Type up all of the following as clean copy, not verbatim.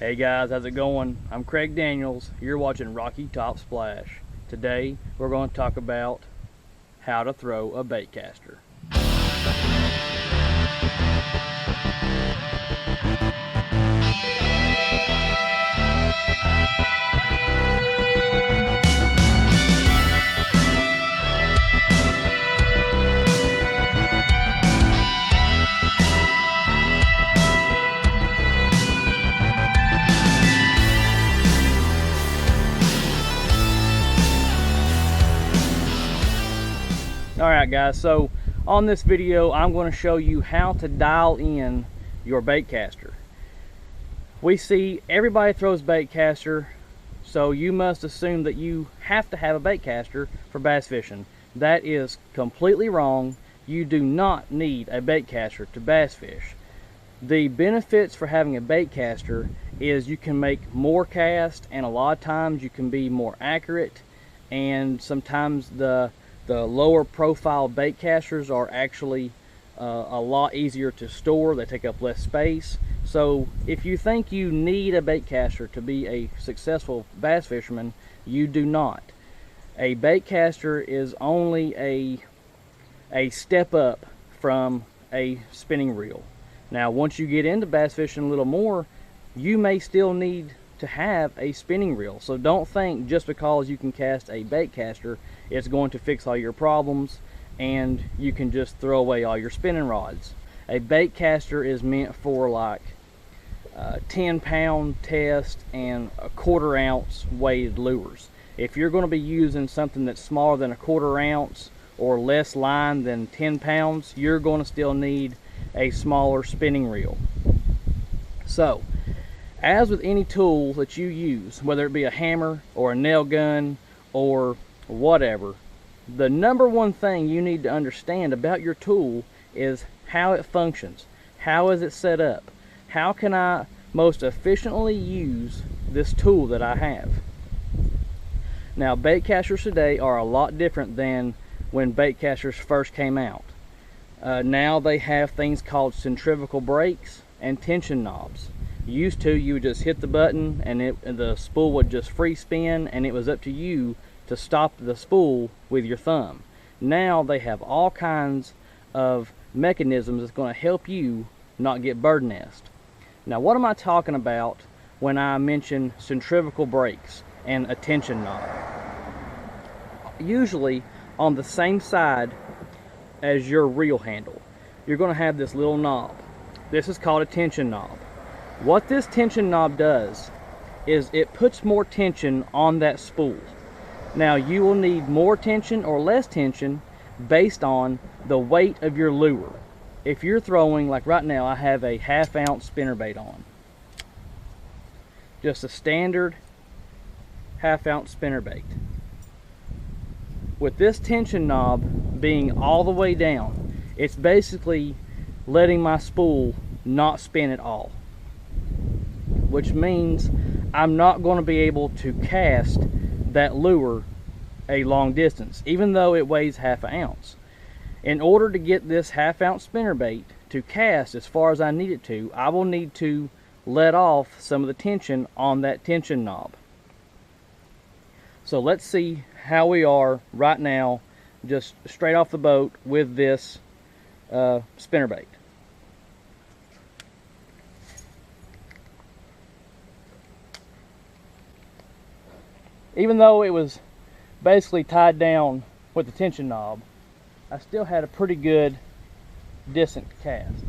Hey guys, how's it going? I'm Craig Daniels. You're watching Rocky Top Splash. Today we're going to talk about how to throw a baitcaster. Alright guys, so on this video I'm going to show you how to dial in your baitcaster. We see everybody throws baitcaster, so you must assume that you have to have a baitcaster for bass fishing. That is completely wrong. You do not need a baitcaster to bass fish. The benefits for having a baitcaster is you can make more casts, and a lot of times you can be more accurate, and sometimes the lower profile baitcasters are actually a lot easier to store. They take up less space. So if you think you need a baitcaster to be a successful bass fisherman, you do not. A baitcaster is only a step up from a spinning reel. Now once you get into bass fishing a little more, you may still need to have a spinning reel. So don't think just because you can cast a baitcaster it's going to fix all your problems and you can just throw away all your spinning rods. A baitcaster is meant for like 10-pound test and a 1/4 ounce weighted lures. If you're going to be using something that's smaller than a 1/4 ounce or less line than 10 pounds, you're going to still need a smaller spinning reel. So as with any tool that you use, whether it be a hammer or a nail gun or whatever, the number one thing you need to understand about your tool is how it functions. How is it set up? How can I most efficiently use this tool that I have? Now, baitcasters today are a lot different than when baitcasters first came out. Now they have things called centrifugal brakes and tension knobs. Used to, you would just hit the button and the spool would just free spin, and it was up to you to stop the spool with your thumb. Now they have all kinds of mechanisms that's going to help you not get bird nest. Now what am I talking about when I mention centrifugal brakes and a tension knob? Usually on the same side as your reel handle, you're going to have this little knob. This is called a tension knob. What this tension knob does is it puts more tension on that spool. Now you will need more tension or less tension based on the weight of your lure. If you're throwing, like right now I have a 1/2 ounce spinnerbait on. Just a standard 1/2 ounce spinnerbait. With this tension knob being all the way down, it's basically letting my spool not spin at all, which means I'm not going to be able to cast that lure a long distance, even though it weighs 1/2 ounce. In order to get this 1/2 ounce spinnerbait to cast as far as I need it to, I will need to let off some of the tension on that tension knob. So let's see how we are right now, just straight off the boat with this spinnerbait. Even though it was basically tied down with the tension knob, I still had a pretty good decent cast.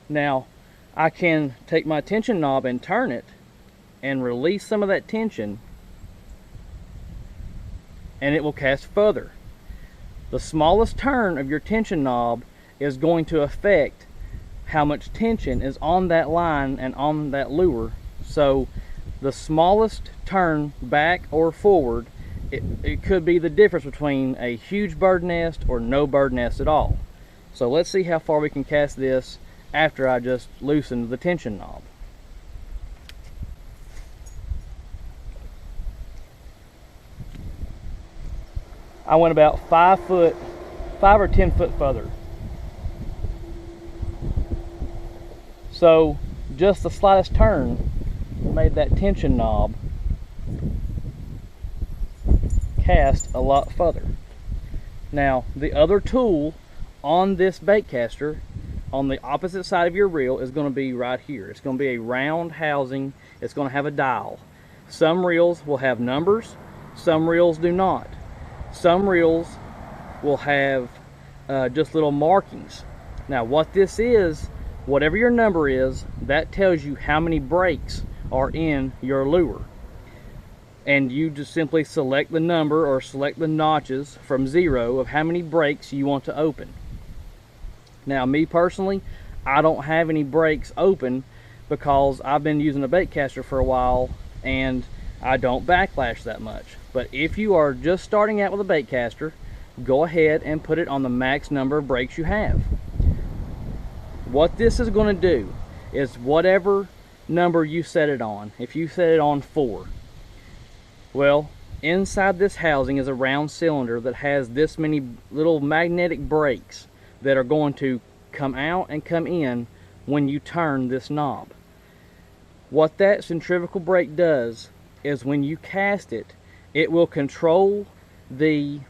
Now I can take my tension knob and turn it and release some of that tension, and it will cast further. The smallest turn of your tension knob is going to affect how much tension is on that line and on that lure. So the smallest turn back or forward, it could be the difference between a huge bird nest or no bird nest at all. So let's see how far we can cast this after I just loosened the tension knob. I went about 5 or 10 foot further. So just the slightest turn made that tension knob cast a lot further. Now the other tool on this Baitcaster on the opposite side of your reel is going to be right here. It's going to be a round housing. It's going to have a dial. Some reels will have numbers, some reels do not. Some reels will have just little markings. Now what this is, whatever your number is, that tells you how many breaks are in your lure. And you just simply select the number or select the notches from 0 of how many breaks you want to open. Now me personally, I don't have any breaks open because I've been using a Baitcaster for a while and I don't backlash that much. But if you are just starting out with a Baitcaster, go ahead and put it on the max number of breaks you have. What this is going to do is whatever number you set it on, if you set it on 4, well, inside this housing is a round cylinder that has this many little magnetic brakes that are going to come out and come in when you turn this knob. What that centrifugal brake does is when you cast it, it will control the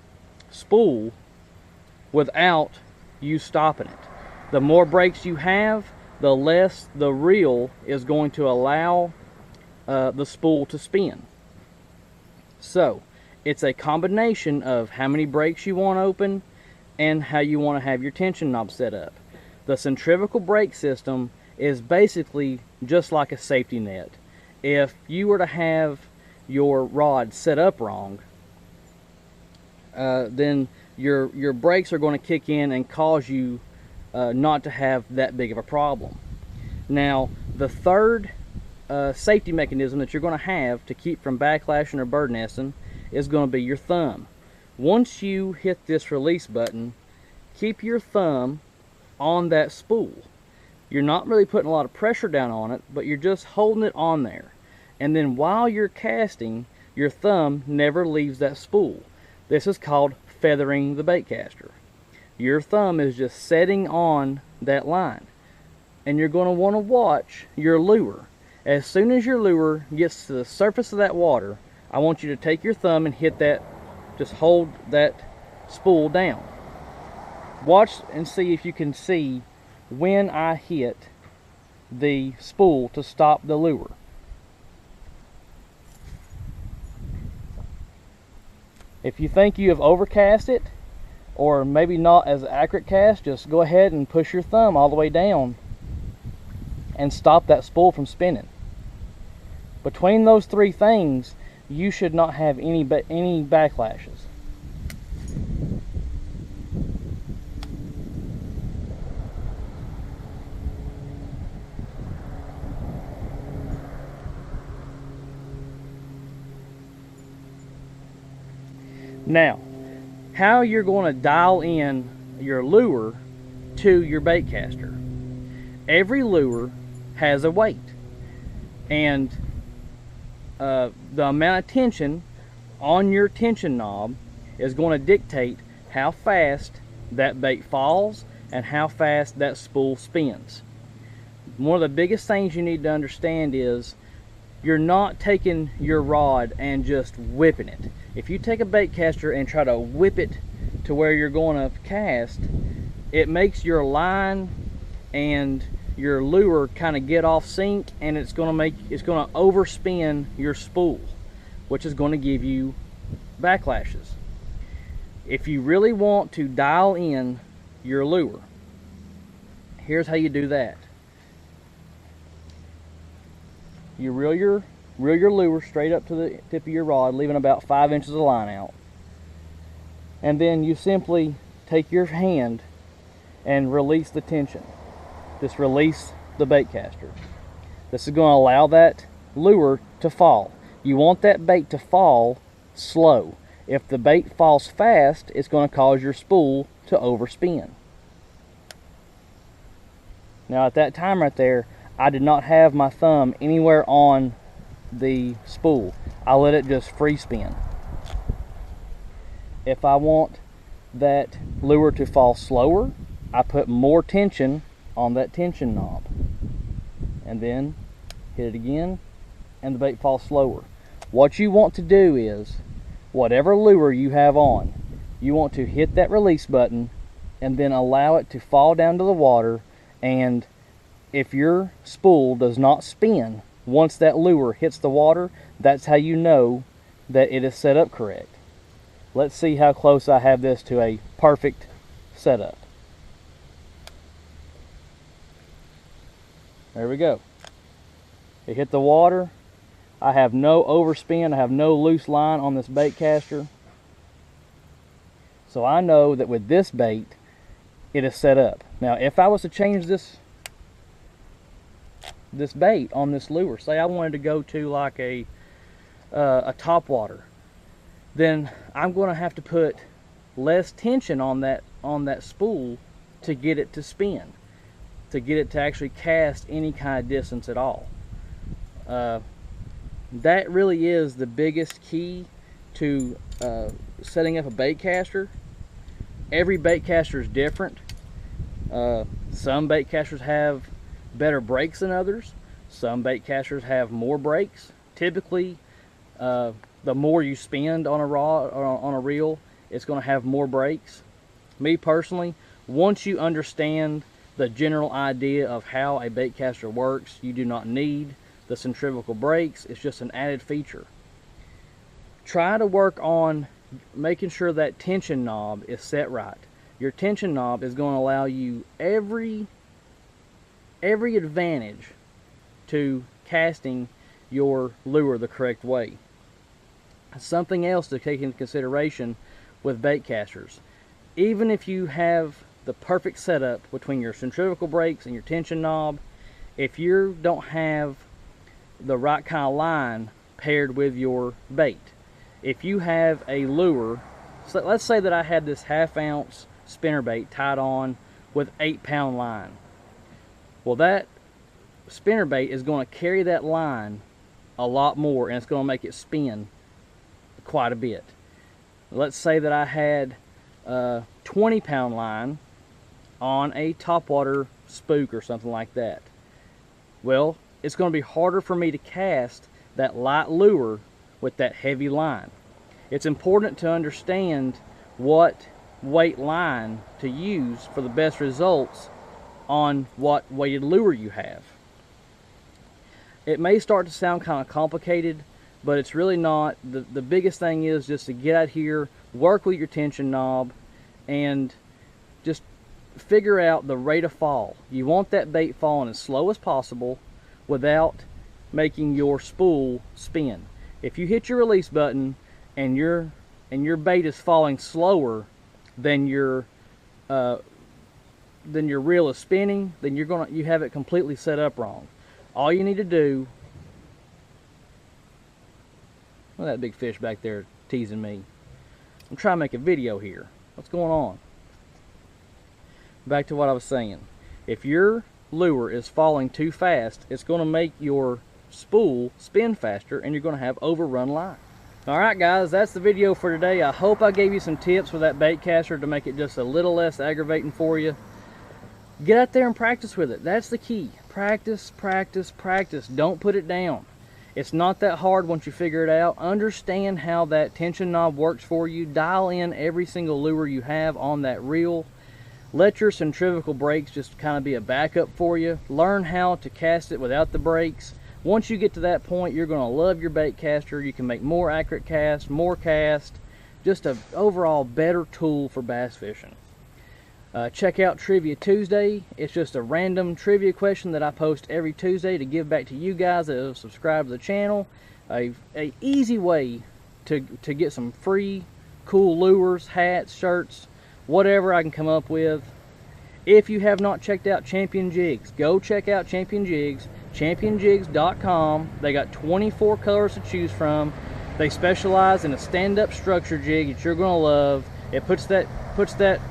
spool without you stopping it. The more brakes you have, the less the reel is going to allow the spool to spin. So it's a combination of how many brakes you want open and how you want to have your tension knob set up. The centrifugal brake system is basically just like a safety net. If you were to have your rod set up wrong, then your brakes are going to kick in and cause you not to have that big of a problem. Now the third safety mechanism that you're going to have to keep from backlashing or birdnesting is going to be your thumb. Once you hit this release button, keep your thumb on that spool. You're not really putting a lot of pressure down on it, but you're just holding it on there. And then while you're casting, your thumb never leaves that spool. This is called feathering the Baitcaster. Your thumb is just setting on that line. And you're going to want to watch your lure. As soon as your lure gets to the surface of that water, I want you to take your thumb and hit that, just hold that spool down. Watch and see if you can see when I hit the spool to stop the lure. If you think you have overcast it, or maybe not as accurate cast, just go ahead and push your thumb all the way down and stop that spool from spinning. Between those three things, you should not have any backlashes. Now, how you're going to dial in your lure to your Baitcaster. Every lure has a weight, and the amount of tension on your tension knob is going to dictate how fast that bait falls and how fast that spool spins. One of the biggest things you need to understand is you're not taking your rod and just whipping it. If you take a Baitcaster and try to whip it to where you're going to cast, it makes your line and your lure kind of get off sync, and it's going to overspin your spool, which is going to give you backlashes. If you really want to dial in your lure, here's how you do that. You reel your lure straight up to the tip of your rod, leaving about 5 inches of line out. And then you simply take your hand and release the tension. Just release the Baitcaster. This is going to allow that lure to fall. You want that bait to fall slow. If the bait falls fast, it's going to cause your spool to overspin. Now at that time right there, I did not have my thumb anywhere on the spool. I let it just free spin. If I want that lure to fall slower, I put more tension on that tension knob. and then hit it again, and the bait falls slower. What you want to do is, whatever lure you have on, you want to hit that release button and then allow it to fall down to the water. And if your spool does not spin once that lure hits the water, that's how you know that it is set up correct. Let's see how close I have this to a perfect setup. There we go. It hit the water. I have no overspin. I have no loose line on this bait caster. So I know that with this bait, it is set up. Now, if I was to change this bait on this lure, say I wanted to go to like a topwater, then I'm going to have to put less tension on that spool to get it to spin, to get it to actually cast any kind of distance at all. That really is the biggest key to setting up a bait caster. Every bait caster is different. Some bait casters have better brakes than others. Some bait casters have more brakes. Typically, the more you spend on a rod or on a reel, it's going to have more brakes. Me personally, once you understand the general idea of how a bait caster works, you do not need the centrifugal brakes. It's just an added feature. Try to work on making sure that tension knob is set right. Your tension knob is going to allow you every advantage to casting your lure the correct way. Something else to take into consideration with bait casters: even if you have the perfect setup between your centrifugal brakes and your tension knob, if you don't have the right kind of line paired with your bait, if you have a lure, so let's say that I had this 1/2 ounce spinnerbait tied on with 8-pound line. Well, that spinnerbait is going to carry that line a lot more, and it's going to make it spin quite a bit. Let's say that I had a 20-pound line on a topwater spook or something like that. Well, it's going to be harder for me to cast that light lure with that heavy line. It's important to understand what weight line to use for the best results on what weighted lure you have. It may start to sound kind of complicated, but it's really not. The biggest thing is just to get out here, work with your tension knob, and just figure out the rate of fall. You want that bait falling as slow as possible without making your spool spin. If you hit your release button and your bait is falling slower than your reel is spinning, then you have it completely set up wrong. All you need to do, well, that big fish back there teasing me. I'm trying to make a video here. What's going on? Back to what I was saying. If your lure is falling too fast, it's going to make your spool spin faster, and you're going to have overrun line. Alright guys, that's the video for today. I hope I gave you some tips with that bait caster to make it just a little less aggravating for you. Get out there and practice with it. That's the key. Practice, practice, practice. Don't put it down. It's not that hard once you figure it out. Understand how that tension knob works for you. Dial in every single lure you have on that reel. Let your centrifugal brakes just kind of be a backup for you. Learn how to cast it without the brakes. Once you get to that point, you're going to love your bait caster. You can make more accurate casts, more cast. Just an overall better tool for bass fishing. Check out Trivia Tuesday. It's just a random trivia question that I post every Tuesday to give back to you guys that have subscribed to the channel. A easy way to get some free cool lures, hats, shirts, whatever I can come up with. If you have not checked out Champion Jigs, go check out Champion Jigs, championjigs.com. They got 24 colors to choose from. They specialize in a stand-up structure jig that you're going to love. It puts that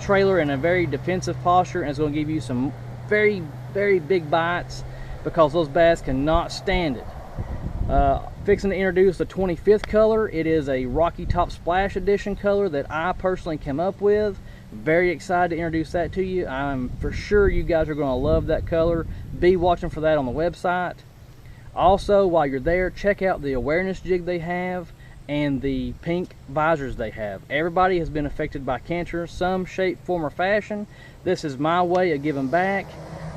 trailer in a very defensive posture, and it's going to give you some very, very big bites because those bass cannot stand it. Fixing to introduce the 25th color. It is a Rocky Top Splash Edition color that I personally came up with. Very excited to introduce that to you. I'm for sure you guys are going to love that color. Be watching for that on the website. Also, while you're there, check out the awareness jig they have and the pink visors they have. Everybody has been affected by cancer, some shape, form, or fashion. This is my way of giving back.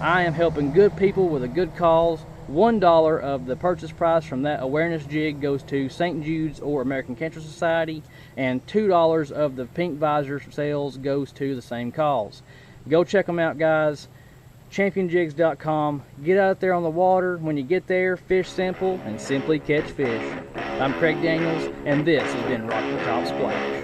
I am helping good people with a good cause. $1 of the purchase price from that awareness jig goes to St. Jude's or American Cancer Society, and $2 of the pink visor sales goes to the same cause. Go check them out, guys. ChampionJigs.com. Get out there on the water. When you get there, fish simple and simply catch fish. I'm Craig Daniels, and this has been Rock the Top Splash.